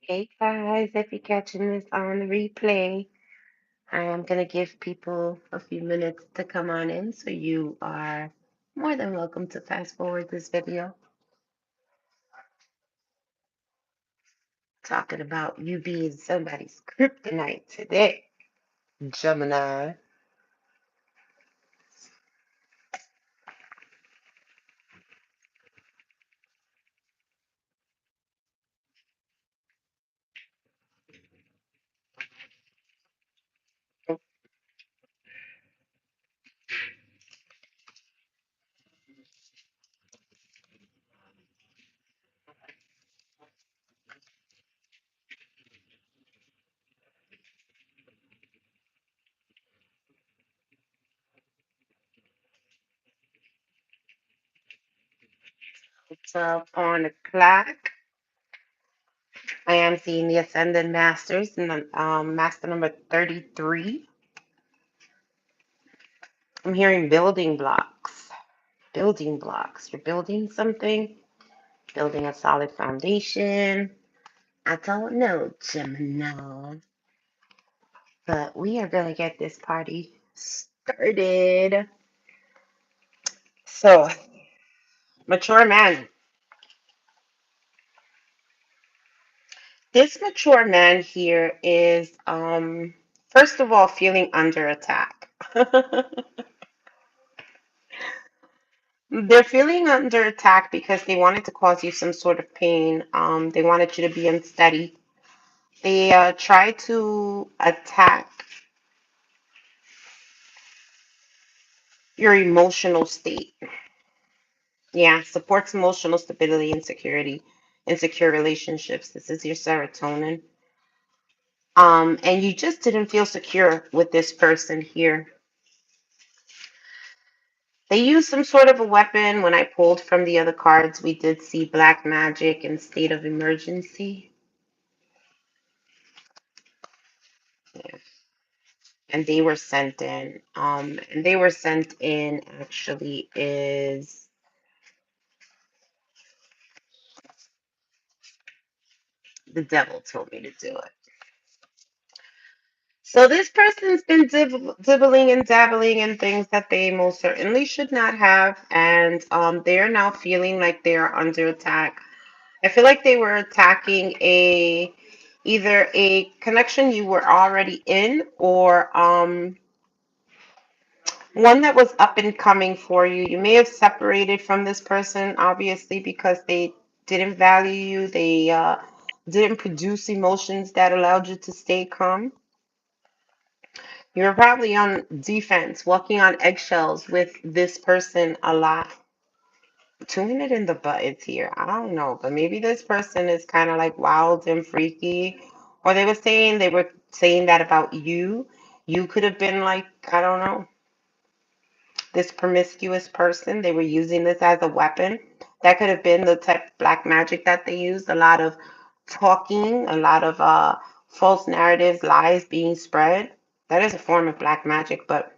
Hey guys, if you're catching this on the replay, I am going to give people a few minutes to come on in, so you are more than welcome to fast forward this video. Talking about you being somebody's kryptonite today, Gemini. It's up on the clock. I am seeing the Ascended Masters and Master number 33. I'm hearing building blocks. Building blocks. You're building something, building a solid foundation. I don't know, Gemini, but we are going to get this party started. So, mature man. This mature man here is, first of all, feeling under attack. They're feeling under attack because they wanted to cause you some sort of pain. They wanted you to be unsteady. They try to attack your emotional state. Yeah, supports emotional stability and security in secure relationships. This is your serotonin. And you just didn't feel secure with this person here. They used some sort of a weapon. When I pulled from the other cards, we did see black magic and state of emergency. Yeah. And they were sent in. And they were sent in actually is the devil told me to do it. So this person's been dibbling and dabbling in things that they most certainly should not have, and they are now feeling like they are under attack. I feel like they were attacking a either a connection you were already in, or one that was up and coming for you. You may have separated from this person, obviously, because they didn't value you. They didn't produce emotions that allowed you to stay calm. You're probably on defense, walking on eggshells with this person a lot. Tuning it in the buttons here. I don't know, but maybe this person is kind of like wild and freaky. Or they were saying that about you. You could have been like, I don't know, this promiscuous person. They were using this as a weapon. That could have been the type of black magic that they used. A lot of talking, a lot of false narratives, lies being spread. That is a form of black magic, but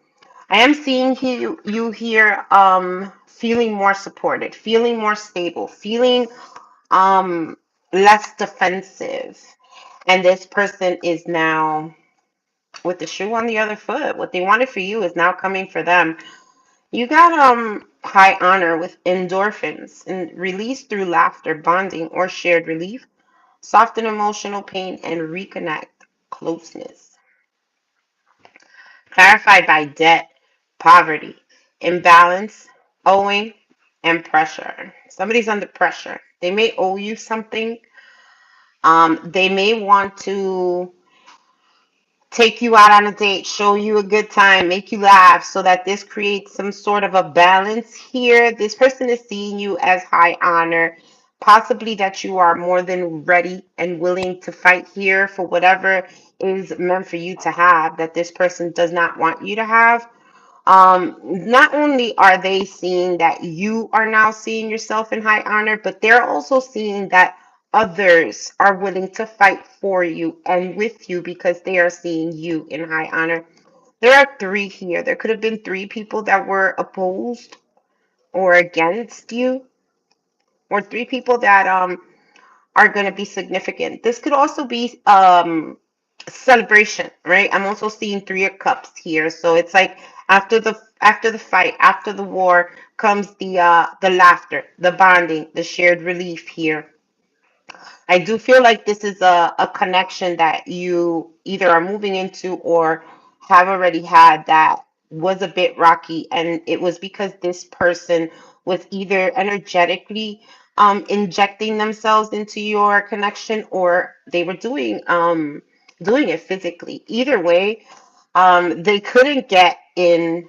I am seeing you here feeling more supported, feeling more stable, feeling um less defensive. And this person is now with the shoe on the other foot. What they wanted for you is now coming for them. You got high honor with endorphins and release through laughter, bonding, or shared relief, soften emotional pain, and reconnect closeness. Clarified by debt, poverty, imbalance, owing, and pressure. Somebody's under pressure. They may owe you something. They may want to take you out on a date, show you a good time, make you laugh, so that this creates some sort of a balance here. This person is seeing you as high honor, possibly that you are more than ready and willing to fight here for whatever is meant for you to have, that this person does not want you to have. Not only are they seeing that you are now seeing yourself in high honor, but they're also seeing that others are willing to fight for you and with you because they are seeing you in high honor. There are three here. There could have been three people that were opposed or against you, or three people that are going to be significant. This could also be celebration, right? I'm also seeing Three of Cups here. So it's like after the fight, after the war comes the laughter, the bonding, the shared relief here. I do feel like this is a connection that you either are moving into or have already had that was a bit rocky. And it was because this person was either energetically injecting themselves into your connection, or they were doing it physically. Either way, they couldn't get in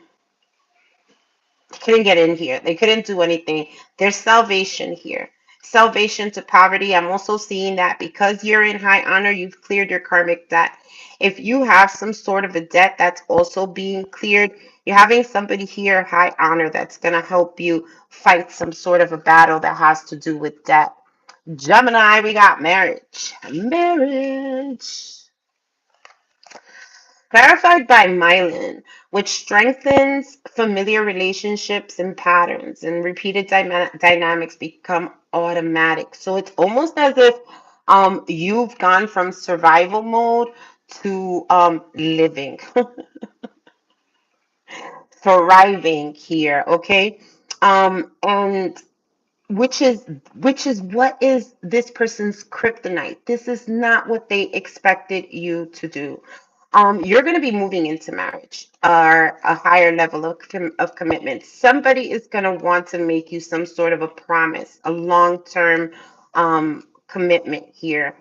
here. They couldn't do anything. There's salvation here. Salvation to poverty. I'm also seeing that because you're in high honor, you've cleared your karmic debt. If you have some sort of a debt that's also being cleared, you're having somebody here, high honor, that's going to help you fight some sort of a battle that has to do with debt. Gemini, we got marriage. Marriage. Clarified by myelin, which strengthens familiar relationships and patterns, and repeated dynamics become automatic. So it's almost as if you've gone from survival mode to living, thriving here, okay? And which is what is this person's kryptonite. This is not what they expected you to do. You're going to be moving into marriage or a higher level of commitment. Somebody is going to want to make you some sort of a promise, a long-term commitment here,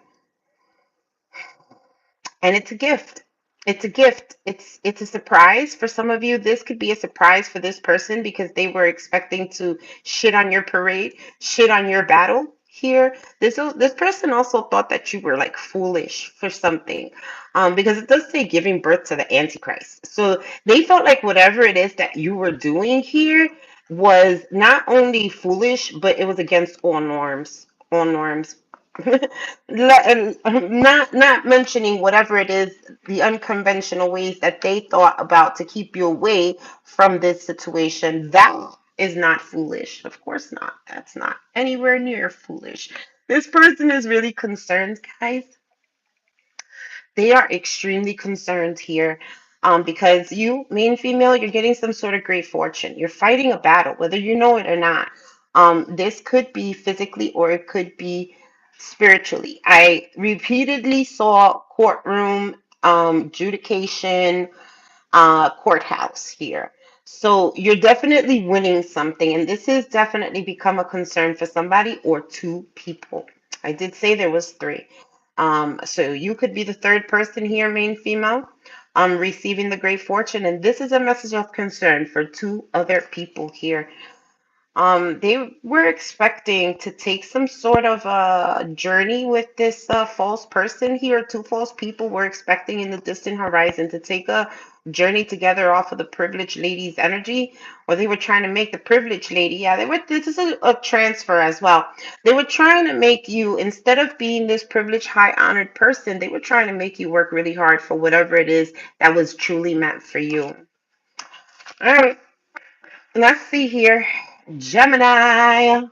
and it's a gift. It's a gift. It's a surprise for some of you. This could be a surprise for this person because they were expecting to shit on your parade, shit on your battle here. This person also thought that you were like foolish for something, because it does say giving birth to the Antichrist. So they felt like whatever it is that you were doing here was not only foolish, but it was against all norms. All norms. Not mentioning whatever it is, the unconventional ways that they thought about to keep you away from this situation. That is not foolish. Of course not. That's not anywhere near foolish. This person is really concerned, guys. They are extremely concerned here, because you, main female, you're getting some sort of great fortune. You're fighting a battle, whether you know it or not. This could be physically or it could be spiritually. I repeatedly saw courtroom, adjudication, courthouse here. So you're definitely winning something, and this has definitely become a concern for somebody or two people. I did say there was three. So you could be the third person here, main female, receiving the great fortune, and this is a message of concern for two other people here. They were expecting to take some sort of a journey with this false person here. Two false people were expecting in the distant horizon to take a journey together off of the privileged lady's energy, or they were trying to make the privileged lady. Yeah, they were. This is a transfer as well. They were trying to make you, instead of being this privileged, high honored person, they were trying to make you work really hard for whatever it is that was truly meant for you. All right, let's see here. Gemini.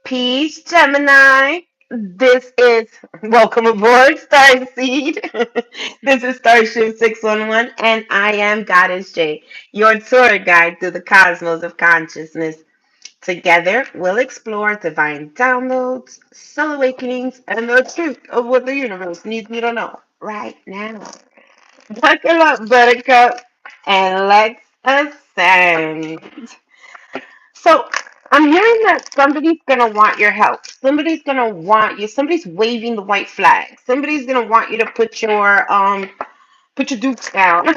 Peace, Gemini. This is welcome aboard, Starseed. This is Starship 611, and I am Goddess J, your tour guide through the cosmos of consciousness. Together, we'll explore divine downloads, soul awakenings, and the truth of what the universe needs you to know right now. Buckle up, Buttercup, and let's ascend. So I'm hearing that somebody's gonna want your help. Somebody's gonna want you. Somebody's waving the white flag. Somebody's gonna want you to put your dukes down. They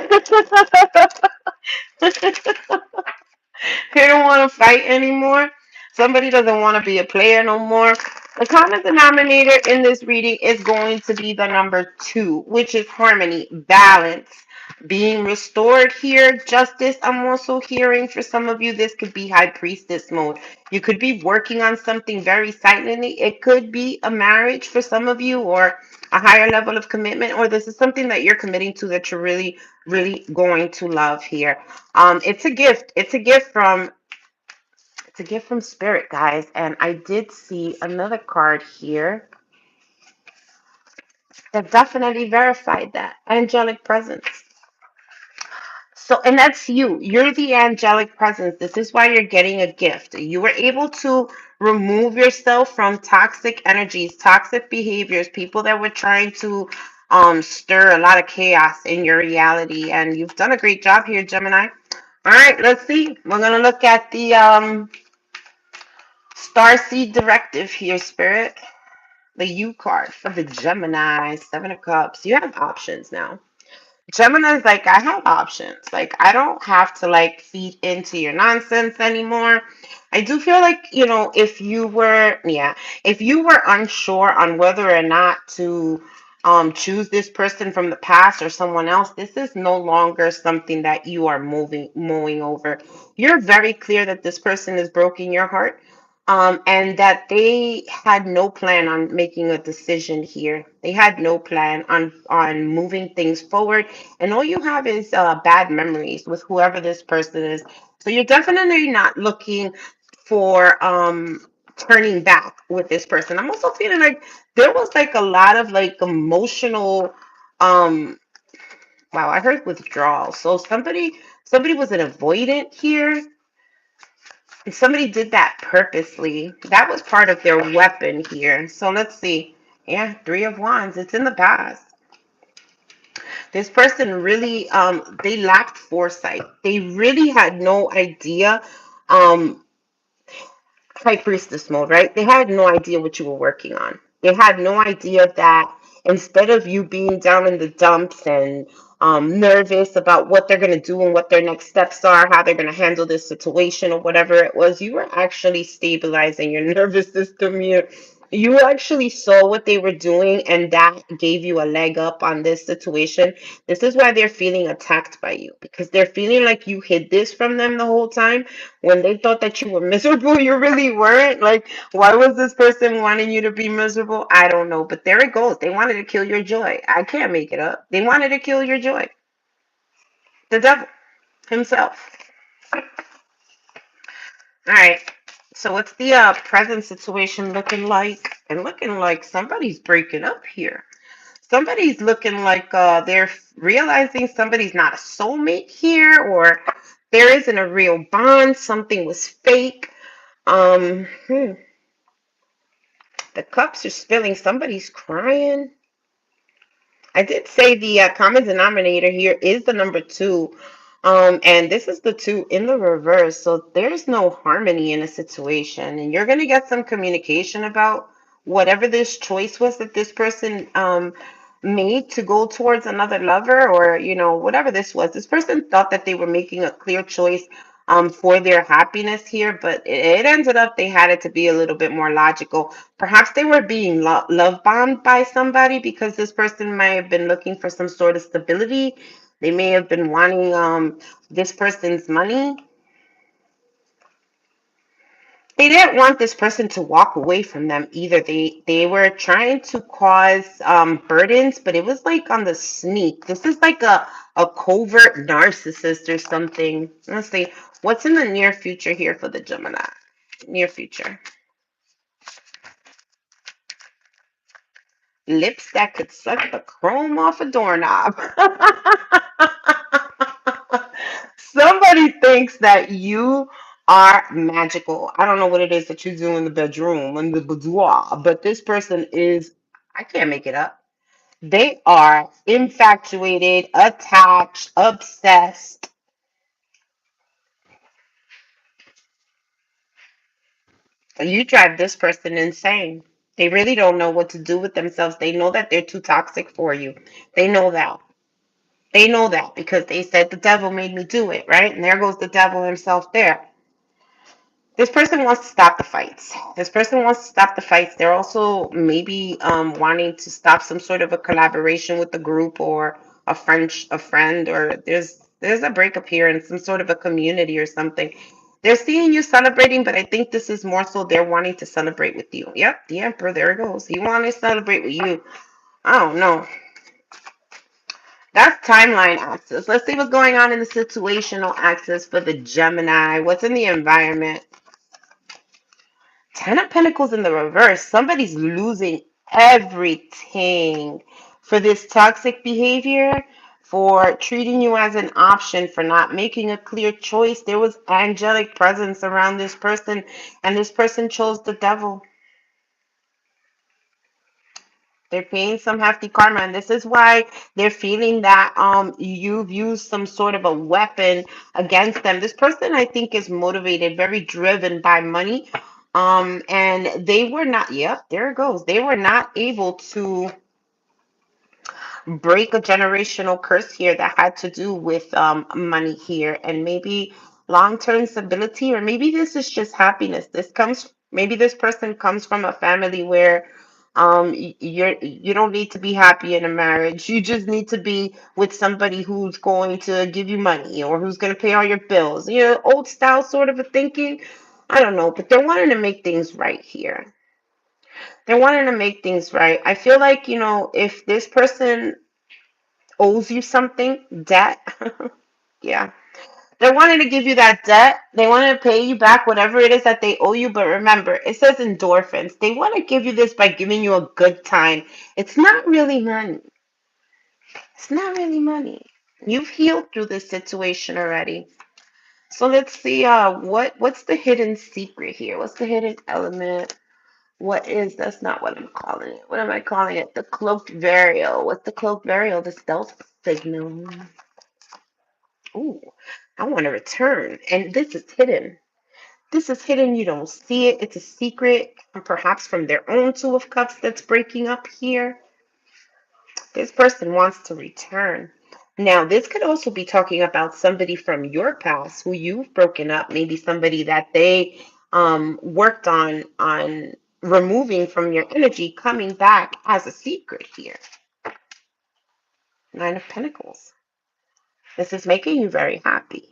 don't want to fight anymore. Somebody doesn't want to be a player no more. The common denominator in this reading is going to be the number 2, which is harmony, balance, being restored here. Justice, I'm also hearing for some of you, this could be high priestess mode. You could be working on something very silently. It could be a marriage for some of you, or a higher level of commitment, or this is something that you're committing to that you're really, really going to love here. It's a gift. It's a gift from It's a gift from spirit, guys. And I did see another card here that definitely verified that. Angelic presence. So, and that's you. You're the angelic presence. This is why you're getting a gift. You were able to remove yourself from toxic energies, toxic behaviors, people that were trying to stir a lot of chaos in your reality. And you've done a great job here, Gemini. All right, let's see. We're going to look at the Star Seed Directive here, Spirit. The U card for the Gemini, Seven of Cups. You have options now. Gemini's like, I have options. Like, I don't have to like feed into your nonsense anymore. I do feel like, if you were, yeah, if you were unsure on whether or not to choose this person from the past or someone else, this is no longer something that you are mowing over. You're very clear that this person is broken your heart. And that they had no plan on making a decision here. They had no plan on moving things forward, and all you have is bad memories with whoever this person is. So you're definitely not looking for turning back with this person. I'm also feeling like there was like a lot of like emotional um wow, I heard withdrawal. So somebody was an avoidant here. And somebody did that purposely. That was part of their weapon here. So let's see. Yeah, Three of Wands. It's in the past. This person really they lacked foresight. They really had no idea. um High priestess mode, right? They had no idea what you were working on. They had no idea that instead of you being down in the dumps and nervous about what they're going to do and what their next steps are, how they're going to handle this situation or whatever it was, you were actually stabilizing your nervous system. You actually saw what they were doing, and that gave you a leg up on this situation. This is why they're feeling attacked by you, because they're feeling like you hid this from them the whole time. When they thought that you were miserable, you really weren't. Like, why was this person wanting you to be miserable? I don't know. But there it goes. They wanted to kill your joy. I can't make it up. They wanted to kill your joy. The devil himself. All right. So what's the present situation looking like? And looking like somebody's breaking up here. Somebody's looking like they're realizing somebody's not a soulmate here, or there isn't a real bond. Something was fake. Um, hmm. The cups are spilling. Somebody's crying. I did say the common denominator here is the number two. And this is the two in the reverse. So there's no harmony in a situation. And you're going to get some communication about whatever this choice was that this person made to go towards another lover, or, whatever this was. This person thought that they were making a clear choice for their happiness here, but it ended up they had it to be a little bit more logical. Perhaps they were being love bombed by somebody, because this person might have been looking for some sort of stability. They may have been wanting this person's money. They didn't want this person to walk away from them either. They were trying to cause burdens, but it was like on the sneak. This is like a covert narcissist or something. Let's see. What's in the near future here for the Gemini? Near future. Lips that could suck the chrome off a doorknob. Somebody thinks that you are magical. I don't know what it is that you do in the bedroom, in the boudoir, but this person is, I can't make it up. They are infatuated, attached, obsessed. You drive this person insane. They really don't know what to do with themselves. They know that they're too toxic for you. They know that. They know that because they said the devil made me do it, right? And there goes the devil himself there. This person wants to stop the fights. This person wants to stop the fights. They're also maybe wanting to stop some sort of a collaboration with the group, or a friend, or there's a breakup here in some sort of a community or something. They're seeing you celebrating, but I think this is more so they're wanting to celebrate with you. Yep, the Emperor, there it goes. He wanted to celebrate with you. I don't know. That's timeline axis. Let's see what's going on in the situational axis for the Gemini. What's in the environment? Ten of Pentacles in the reverse. Somebody's losing everything for this toxic behavior, for treating you as an option, for not making a clear choice. There was angelic presence around this person, and this person chose the devil. They're paying some hefty karma, and this is why they're feeling that you've used some sort of a weapon against them. This person, I think, is motivated, very driven by money. And they were not, yep, there it goes. They were not able to break a generational curse here that had to do with money here, and maybe long-term stability, or maybe this is just happiness. Maybe this person comes from a family where you don't need to be happy in a marriage. You just need to be with somebody who's going to give you money or who's going to pay all your bills. Old style sort of a thinking. I don't know, but they're wanting to make things right here. They're wanting to make things right. I feel like, if this person owes you something, debt. Yeah. They're wanting to give you that debt. They want to pay you back whatever it is that they owe you. But remember, it says endorphins. They want to give you this by giving you a good time. It's not really money. It's not really money. You've healed through this situation already. So let's see what's the hidden secret here? What's the hidden element? That's not what I'm calling it. What am I calling it? The cloaked varial. What's the cloaked varial? The stealth signal. Ooh, I want to return. And this is hidden. This is hidden. You don't see it. It's a secret, perhaps from their own Two of Cups that's breaking up here. This person wants to return. Now, this could also be talking about somebody from your past who you've broken up, maybe somebody that they worked on removing from your energy, coming back as a secret here. Nine of Pentacles. This is making you very happy.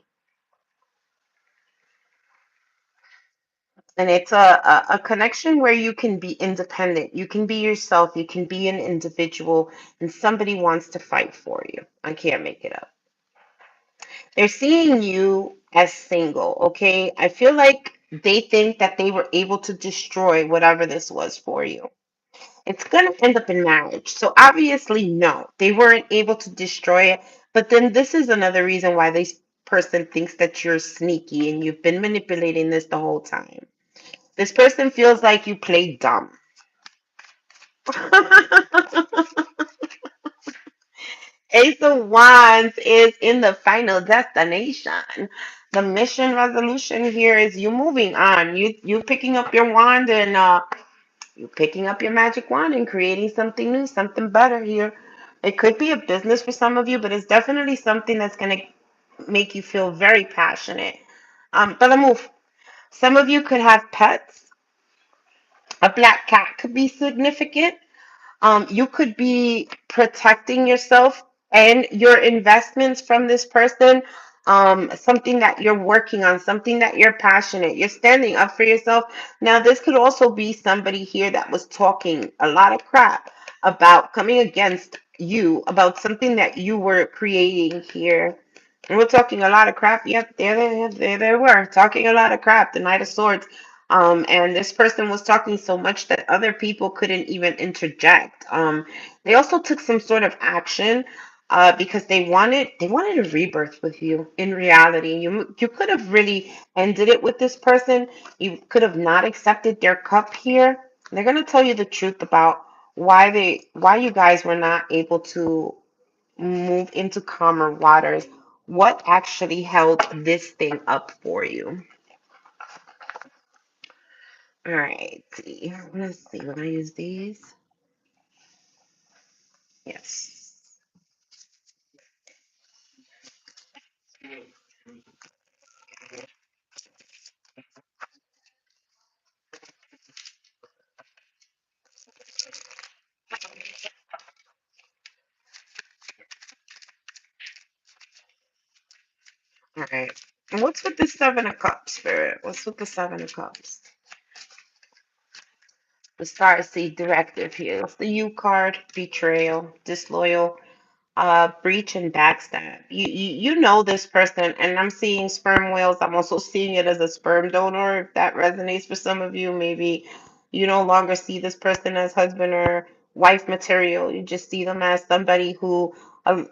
And it's a connection where you can be independent. You can be yourself. You can be an individual. And somebody wants to fight for you. I can't make it up. They're seeing you as single, okay? I feel like they think that they were able to destroy whatever this was for you. It's going to end up in marriage. So obviously, no, they weren't able to destroy it. But then this is another reason why this person thinks that you're sneaky and you've been manipulating this the whole time. This person feels like you played dumb. Ace of Wands is in the final destination. The mission resolution here is you moving on. You picking up your wand and you picking up your magic wand and creating something new, something better here. It could be a business for some of you, but it's definitely something that's gonna make you feel very passionate. But I move. Some of you could have pets. A black cat could be significant. You could be protecting yourself and your investments from this person. Something that you're working on, something that you're passionate, you're standing up for yourself. Now, this could also be somebody here that was talking a lot of crap about coming against you, about something that you were creating here. And we're talking a lot of crap. Yep, there they were talking a lot of crap. The Knight of Swords. And this person was talking so much that other people couldn't even interject. They also took some sort of action because they wanted a rebirth with you. In reality, you could have really ended it with this person. You could have not accepted their cup here. They're gonna tell you the truth about why you guys were not able to move into calmer waters. What actually held this thing up for you? All right. Let's see. When I use these, yes. All right. And what's with the Seven of Cups, Spirit? What's with the Seven of Cups? The Star Seed Directive here. It's the U card, betrayal, disloyal. Breach and backstab. You know this person, and I'm seeing sperm whales. I'm also seeing it as a sperm donor. If that resonates for some of you, maybe you no longer see this person as husband or wife material. You just see them as somebody who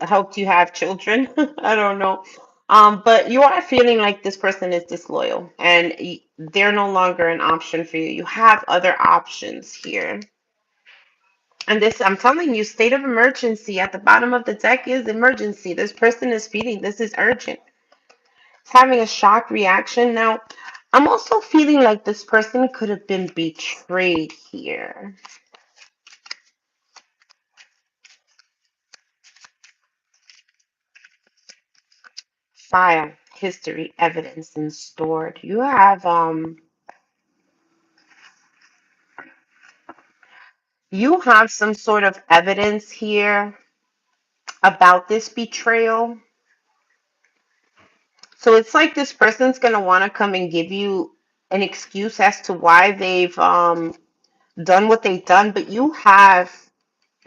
helped you have children. I don't know. But you are feeling like this person is disloyal, and they're no longer an option for you. You have other options here. And this, I'm telling you, state of emergency at the bottom of the deck is emergency. This person is feeling this is urgent. It's having a shock reaction. Now, I'm also feeling like this person could have been betrayed here. File, history, evidence, and stored. You have some sort of evidence here about this betrayal. So it's like this person's gonna want to come and give you an excuse as to why they've done what they've done, but you have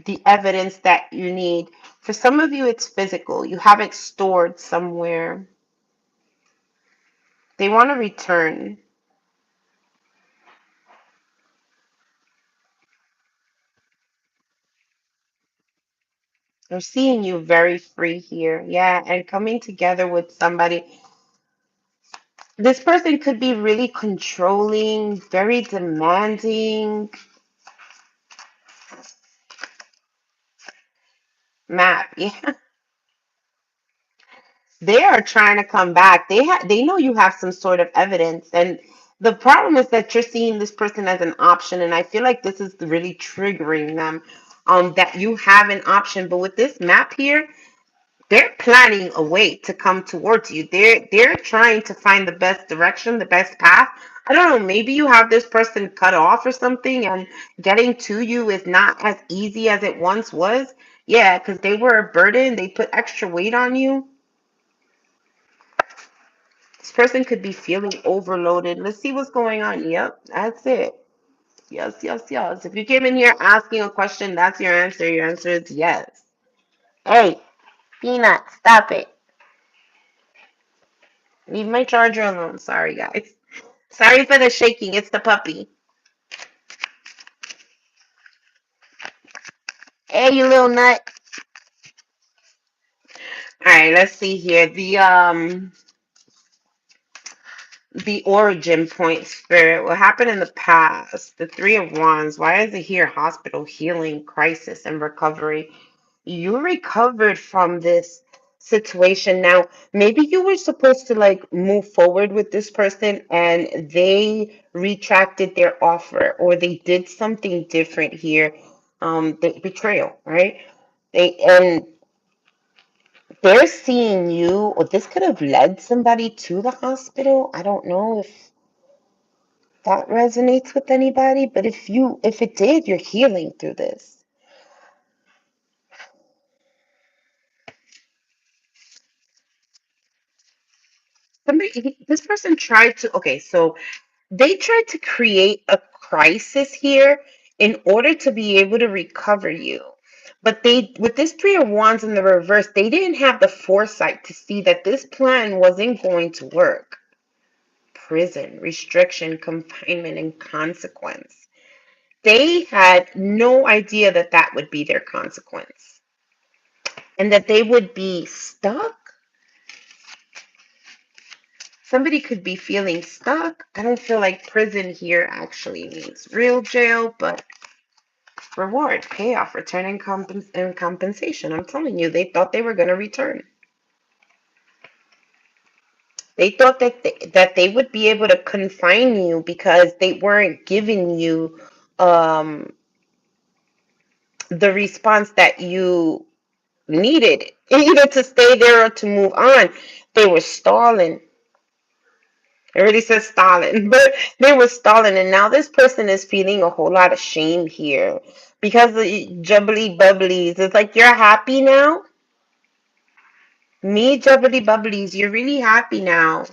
the evidence that you need. For some of you, it's physical. You have it stored somewhere. They want to return. They're seeing you very free here. Yeah, and coming together with somebody. This person could be really controlling, very demanding. Map. Yeah. They are trying to come back. They know you have some sort of evidence, and the problem is that you're seeing this person as an option, and I feel like this is really triggering them. That you have an option, but with this map here, they're planning a way to come towards you. They're trying to find the best direction, the best path. I don't know. Maybe you have this person cut off or something, and getting to you is not as easy as it once was. Yeah, because they were a burden. They put extra weight on you. This person could be feeling overloaded. Let's see what's going on. Yep, that's it. Yes, yes, yes. If you came in here asking a question, that's your answer. Your answer is yes. Hey, Peanut, stop it. Leave my charger alone. Sorry, guys. Sorry for the shaking. It's the puppy. Hey, you little nut. All right, let's see here. The origin point spirit. What happened in the past? The Three of Wands. Why is it here? Hospital, healing, crisis, and recovery. You recovered from this situation. Now, maybe you were supposed to like move forward with this person and they retracted their offer or they did something different here. The betrayal, right? And they're seeing you, or this could have led somebody to the hospital. I don't know if that resonates with anybody, but if it did, you're healing through this. This person tried to, okay, so they tried to create a crisis here in order to be able to recover you. But they, with this Three of Wands in the reverse, they didn't have the foresight to see that this plan wasn't going to work. Prison, restriction, confinement, and consequence. They had no idea that that would be their consequence and that they would be stuck. Somebody could be feeling stuck. I don't feel like prison here actually means real jail, but reward, payoff, return, and compensation. I'm telling you, they thought they were going to return. They thought that they would be able to confine you because they weren't giving you um, the response that you needed, either to stay there or to move on. They were stalling. It already says stalling, but they were stalling, and now this person is feeling a whole lot of shame here because the jubbly bubblies. It's like you're happy now. Me, jubbly bubblies, you're really happy now.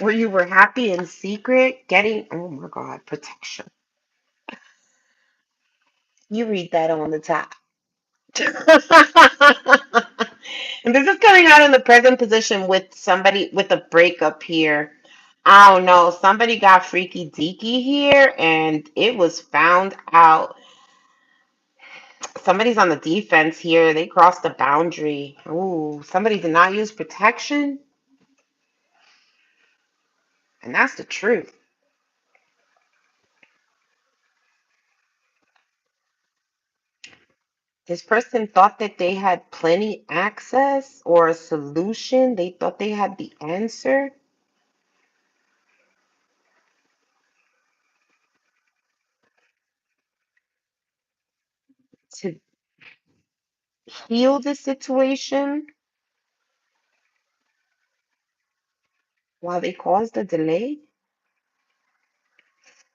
Where you were happy in secret, getting, oh my God, protection. You read that on the top. And this is coming out in the present position with somebody with a breakup here. I don't know. Somebody got freaky deaky here, and it was found out. Somebody's on the defense here. They crossed the boundary. Ooh, somebody did not use protection, and that's the truth. This person thought that they had plenty access or a solution. They thought they had the answer to heal the situation while they caused a delay.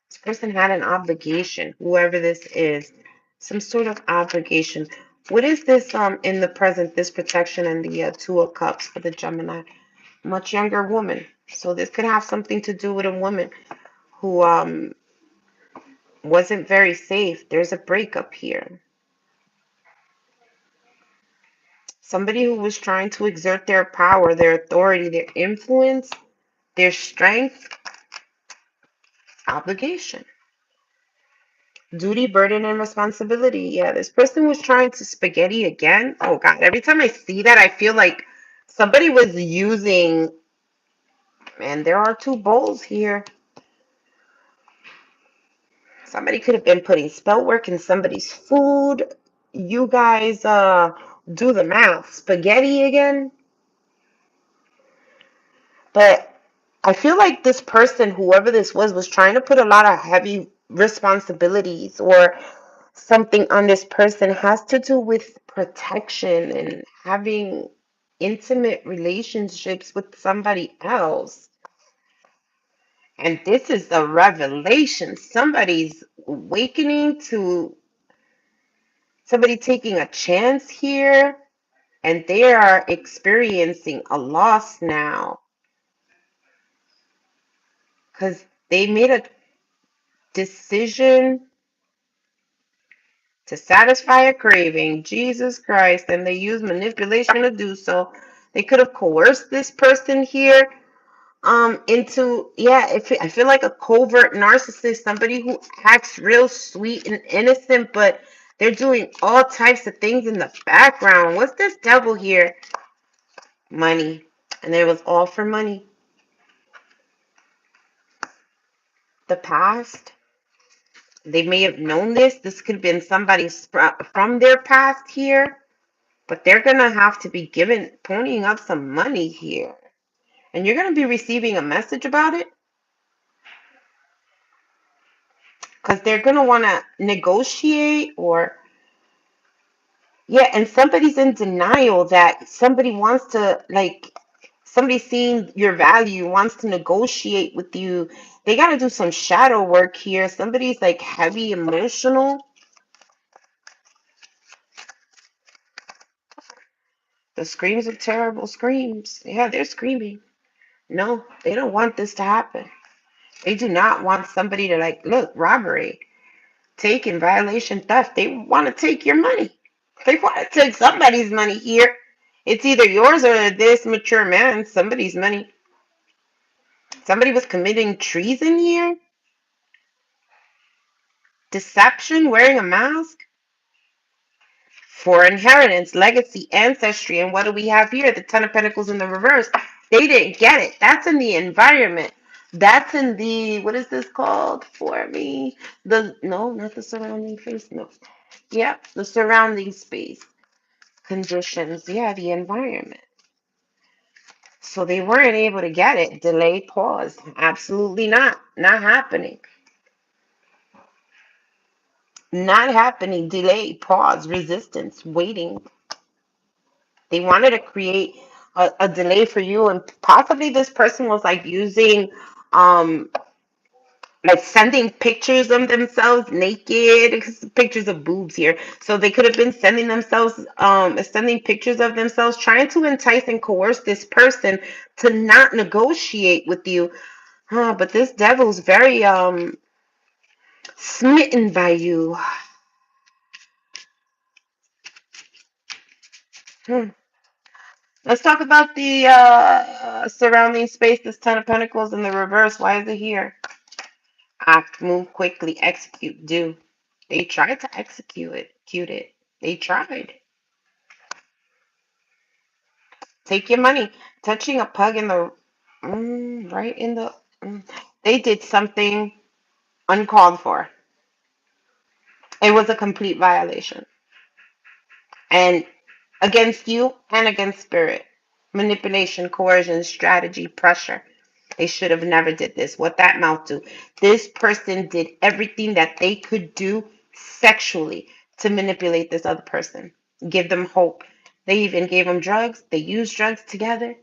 This person had an obligation, whoever this is, some sort of obligation. What is this in the present, this protection and the Two of Cups for the Gemini? Much younger woman. So this could have something to do with a woman who wasn't very safe. There's a breakup here. Somebody who was trying to exert their power, their authority, their influence, their strength, obligation. Duty, burden, and responsibility. Yeah, this person was trying to spaghetti again. Oh God, every time I see that, I feel like somebody was using, man, there are two bowls here. Somebody could have been putting spell work in somebody's food. You guys do the math. Spaghetti again? But I feel like this person, whoever this was trying to put a lot of heavy responsibilities or something on this person has to do with protection and having intimate relationships with somebody else. And this is a revelation. Somebody's awakening to somebody taking a chance here, and they are experiencing a loss now because they made a decision to satisfy a craving, Jesus Christ, and they use manipulation to do so. They could have coerced this person here into, yeah, I feel like a covert narcissist, somebody who acts real sweet and innocent, but they're doing all types of things in the background. What's this devil here? Money. And it was all for money. The past, they may have known this. This could have been somebody from their past here. But they're going to have to be ponying up some money here. And you're going to be receiving a message about it because they're going to want to negotiate or, yeah, and somebody's in denial that somebody wants to, like, somebody seeing your value, wants to negotiate with you. They got to do some shadow work here. Somebody's like heavy emotional. The screams are terrible screams. Yeah, they're screaming. No, they don't want this to happen. They do not want somebody to, like, look, robbery, taking violation, theft. They want to take your money. They want to take somebody's money here. It's either yours or this mature man, somebody's money. Somebody was committing treason here, deception, wearing a mask for inheritance, legacy, ancestry. And what do we have here? The Ten of Pentacles in the reverse. They didn't get it. That's in the environment. That's in the, what is this called for me? The, no, not the surrounding face. No. Yep, the surrounding space. Conditions. Yeah, the environment. So they weren't able to get it. Delay, pause. Absolutely not. Not happening. Not happening. Delay, pause, resistance, waiting. They wanted to create a delay for you, and possibly this person was like using, um, like sending pictures of themselves naked, pictures of boobs here. So they could have been sending pictures of themselves, trying to entice and coerce this person to not negotiate with you. But this devil's very smitten by you. Hmm. Let's talk about the surrounding space. This Ten of Pentacles in the reverse. Why is it here? Act, move quickly, execute, do. They tried to execute it, cute it. They tried. Take your money. Touching a pug in the right in the. They did something uncalled for. It was a complete violation, and against you and against spirit. Manipulation, coercion, strategy, pressure. They should have never did this. What that mouth do? This person did everything that they could do sexually to manipulate this other person, give them hope. They even gave them drugs. They used drugs together.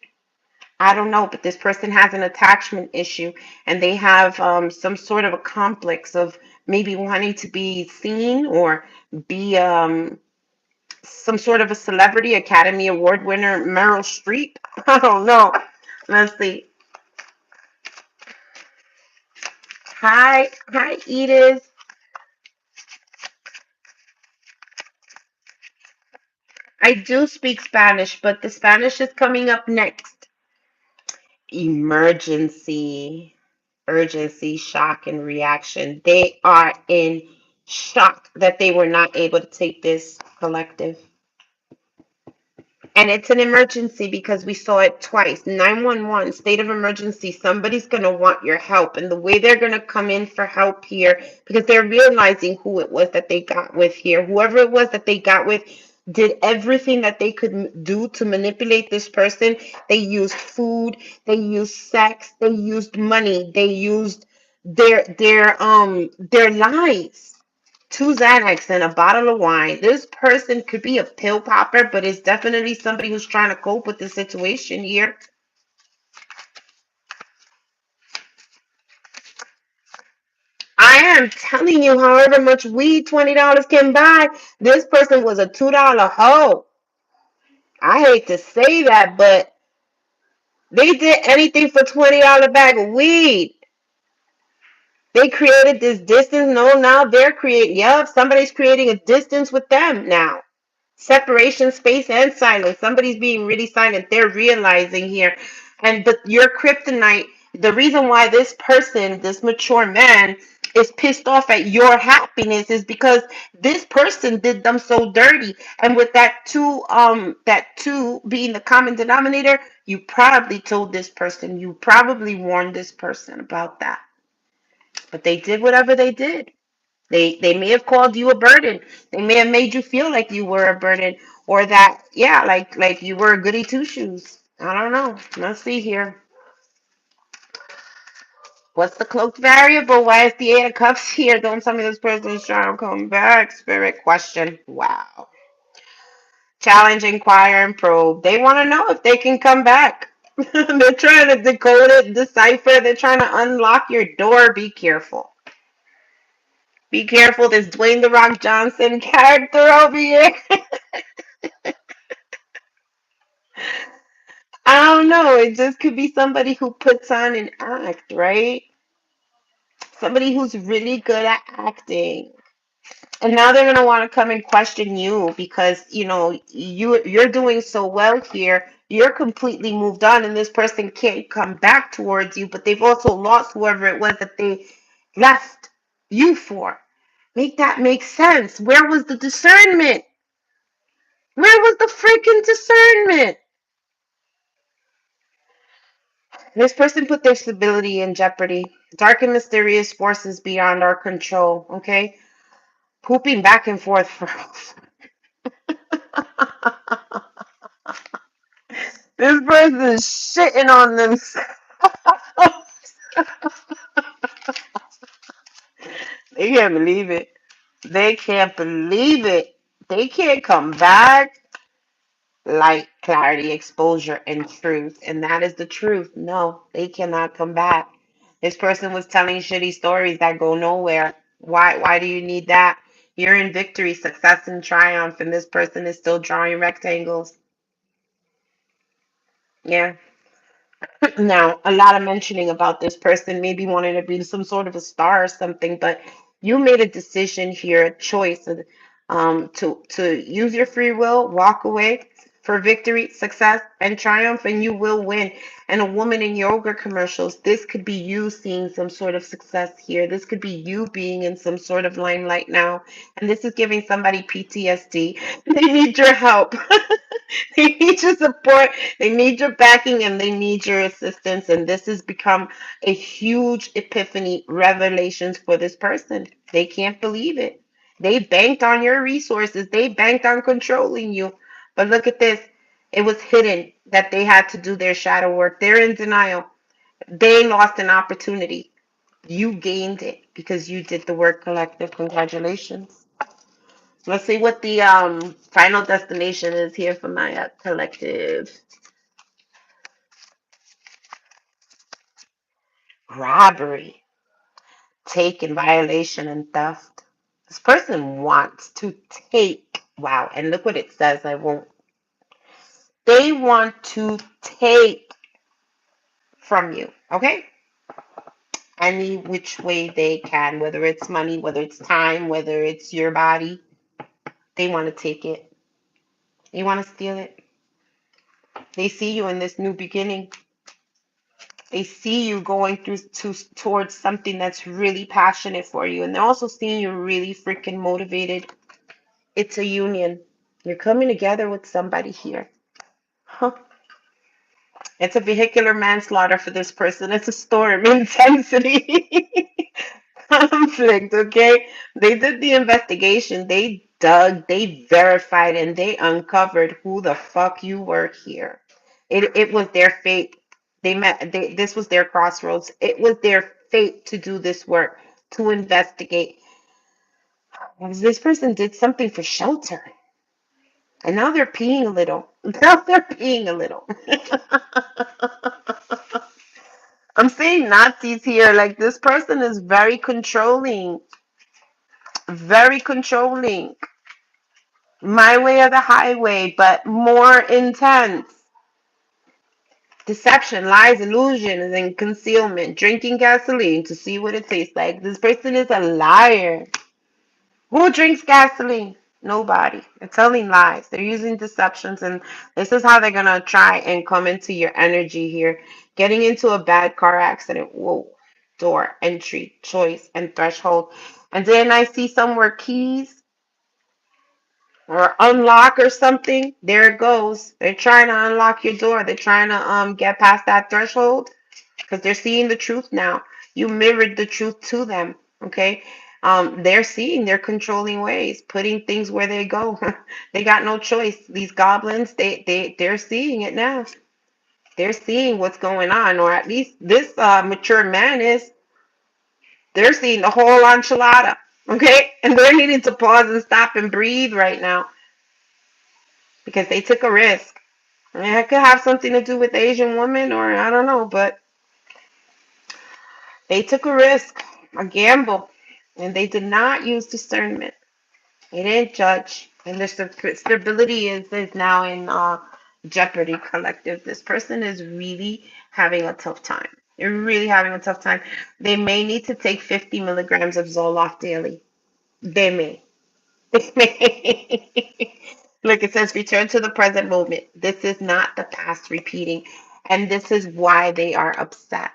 I don't know, but this person has an attachment issue and they have some sort of a complex of maybe wanting to be seen or be some sort of a celebrity, Academy Award winner, Meryl Streep. I don't know. Let's see. Hi, Edith. I do speak Spanish, but the Spanish is coming up next. Emergency, urgency, shock, and reaction. They are in shock that they were not able to take this collective. And it's an emergency because we saw it twice. 911, state of emergency. Somebody's going to want your help. And the way they're going to come in for help here, because they're realizing who it was that they got with here. Whoever it was that they got with did everything that they could do to manipulate this person. They used food, they used sex, they used money, they used their lives. Two Xanax and a bottle of wine. This person could be a pill popper, but it's definitely somebody who's trying to cope with the situation here. I am telling you, however much weed $20 can buy, this person was a $2 hoe. I hate to say that, but they did anything for $20 bag of weed. They created this distance. No, now they're creating, yep, somebody's creating a distance with them now. Separation, space, and silence. Somebody's being really silent. They're realizing here. And but your kryptonite, the reason why this person, this mature man, is pissed off at your happiness is because this person did them so dirty. And with that two being the common denominator, you probably told this person, you probably warned this person about that. But they did whatever they did. They may have called you a burden. They may have made you feel like you were a burden, or that yeah, like you were a goody two shoes. I don't know. Let's see here. What's the cloaked variable? Why is the Eight of Cups here? Don't tell me this person is trying to come back. Spirit question. Wow. Challenge, inquire, and probe. They want to know if they can come back. They're trying to decode it, decipher. They're trying to unlock your door. Be careful. Be careful. This Dwayne the Rock Johnson character over here. I don't know. It just could be somebody who puts on an act, right? Somebody who's really good at acting. And now they're gonna want to come and question you because you're doing so well here. You're completely moved on, and this person can't come back towards you. But they've also lost whoever it was that they left you for. Make that make sense. Where was the discernment? Where was the freaking discernment? This person put their stability in jeopardy. Dark and mysterious forces beyond our control. Okay, pooping back and forth for. This person is shitting on themselves. They can't believe it. They can't believe it. They can't come back. Light, clarity, exposure, and truth. And that is the truth. No, they cannot come back. This person was telling shitty stories that go nowhere. Why do you need that? You're in victory, success, and triumph, and this person is still drawing rectangles. Yeah. Now, a lot of mentioning about this person maybe wanting to be some sort of a star or something, but you made a decision here, a choice to use your free will, walk away for victory, success, and triumph, and you will win. And a woman in yoga commercials, this could be you seeing some sort of success here. This could be you being in some sort of limelight now. And this is giving somebody PTSD. They need your help. They need your support. They need your backing and they need your assistance. And this has become a huge epiphany revelations for this person. They can't believe it. They banked on your resources. They banked on controlling you. But look at this. It was hidden that they had to do their shadow work. They're in denial. They lost an opportunity. You gained it because you did the work, collective. Congratulations. Let's see what the final destination is here for my collective. Robbery, taken, violation, and theft. This person wants to take. Wow, and look what it says. I won't. They want to take from you, okay? Any which way they can, whether it's money, whether it's time, whether it's your body. They want to take it. They want to steal it. They see you in this new beginning. They see you going towards something that's really passionate for you. And they're also seeing you really freaking motivated. It's a union. You're coming together with somebody here. Huh. It's a vehicular manslaughter for this person. It's a storm intensity. Conflict, okay? They did the investigation. They dug, they verified, and they uncovered who the fuck you were here. It was their fate. This was their crossroads. It was their fate to do this work, to investigate. This person did something for shelter. And now they're peeing a little. Now they're peeing a little. I'm saying Nazis here. Like this person is very controlling. Very controlling. My way or the highway, but more intense. Deception, lies, illusions, and concealment. Drinking gasoline to see what it tastes like. This person is a liar. Who drinks gasoline? Nobody. They're telling lies. They're using deceptions, and this is how they're gonna try and come into your energy here. Getting into a bad car accident. Whoa. Door, entry, choice, and threshold. And then I see somewhere keys or unlock or something. There it goes. They're trying to unlock your door. They're trying to get past that threshold because they're seeing the truth now. You mirrored the truth to them. Okay. They're seeing their controlling ways, putting things where they go. They got no choice. These goblins, they're seeing it now. They're seeing what's going on, or at least this mature man is. They're seeing the whole enchilada. Okay, and they're needing to pause and stop and breathe right now because they took a risk. I mean, it could have something to do with Asian women, or I don't know, but they took a risk, a gamble, and they did not use discernment. They didn't judge, and their stability is now in jeopardy. Collective. This person is really having a tough time. They're really having a tough time. They may need to take 50 milligrams of Zoloft daily. They may. They may. Look, it says return to the present moment. This is not the past repeating. And this is why they are upset.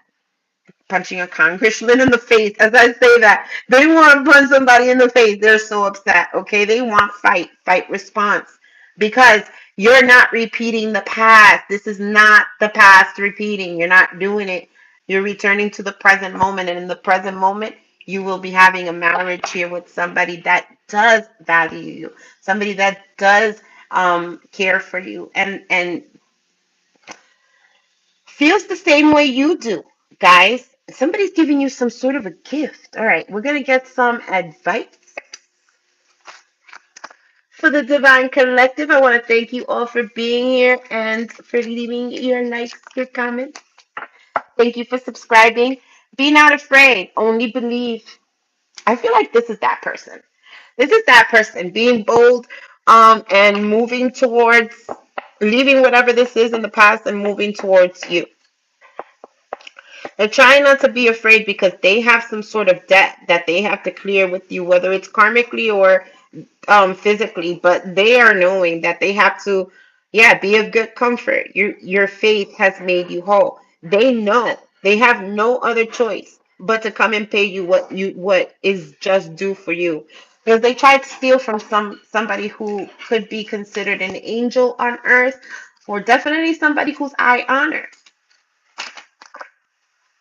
Punching a congressman in the face. As I say that, they want to punch somebody in the face. They're so upset. Okay, they want fight response, because you're not repeating the past. This is not the past repeating. You're not doing it. You're returning to the present moment, and in the present moment, you will be having a marriage here with somebody that does value you, somebody that does care for you, and feels the same way you do, guys. Somebody's giving you some sort of a gift. All right, we're going to get some advice for the Divine Collective. I want to thank you all for being here and for leaving your likes, your comments. Thank you for subscribing. Be not afraid, only believe. I feel like this is that person. This is that person being bold and moving towards leaving whatever this is in the past and moving towards you. They're trying not to be afraid because they have some sort of debt that they have to clear with you, whether it's karmically or physically. But they are knowing that they have to, Yeah, be of good comfort. Your faith has made you whole. They know. They have no other choice but to come and pay what is just due for you. Because they tried to steal from somebody who could be considered an angel on earth, or definitely somebody whose I honor.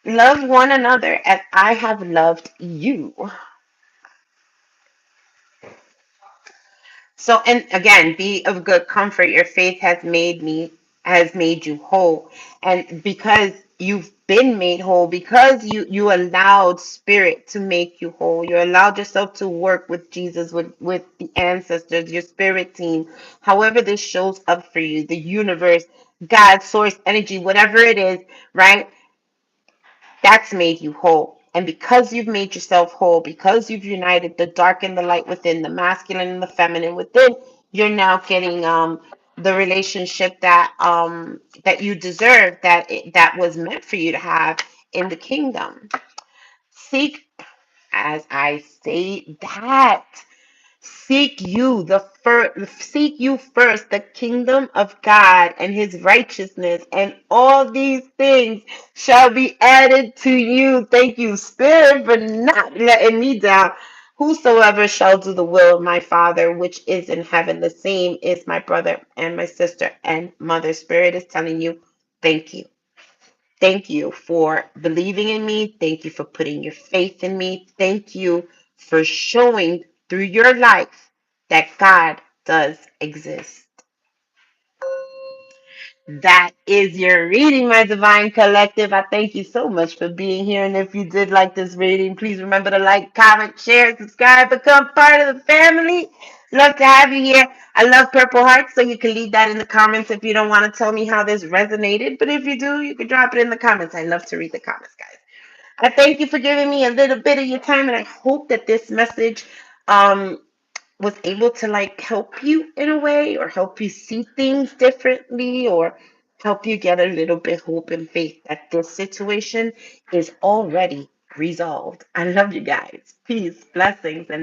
Love one another as I have loved you. So, and again, be of good comfort. Your faith has made you whole. And because you've been made whole, because you allowed spirit to make you whole, you allowed yourself to work with Jesus, with the ancestors, your spirit team, however this shows up for you, the universe, God, source, energy, whatever it is, right? That's made you whole. And because you've made yourself whole, because you've united the dark and the light within, the masculine and the feminine within, you're now getting the relationship that you deserve, that was meant for you to have in the kingdom. Seek, as I say that. Seek you first the kingdom of God and his righteousness, and all these things shall be added to you. Thank you, Spirit, for not letting me down. Whosoever shall do the will of my Father which is in heaven, the same is my brother and my sister and mother. Spirit is telling you, thank you. Thank you for believing in me. Thank you for putting your faith in me. Thank you for showing through your life that God does exist. That is your reading, my divine collective. I thank you so much for being here. And if you did like this reading, please remember to like, comment, share, subscribe, become part of the family. Love to have you here. I love Purple Hearts, so you can leave that in the comments if you don't want to tell me how this resonated. But if you do, you can drop it in the comments. I love to read the comments, guys. I thank you for giving me a little bit of your time, and I hope that this message um, was able to like help you in a way, or help you see things differently, or help you get a little bit hope and faith that this situation is already resolved. I love you guys. Peace, blessings, and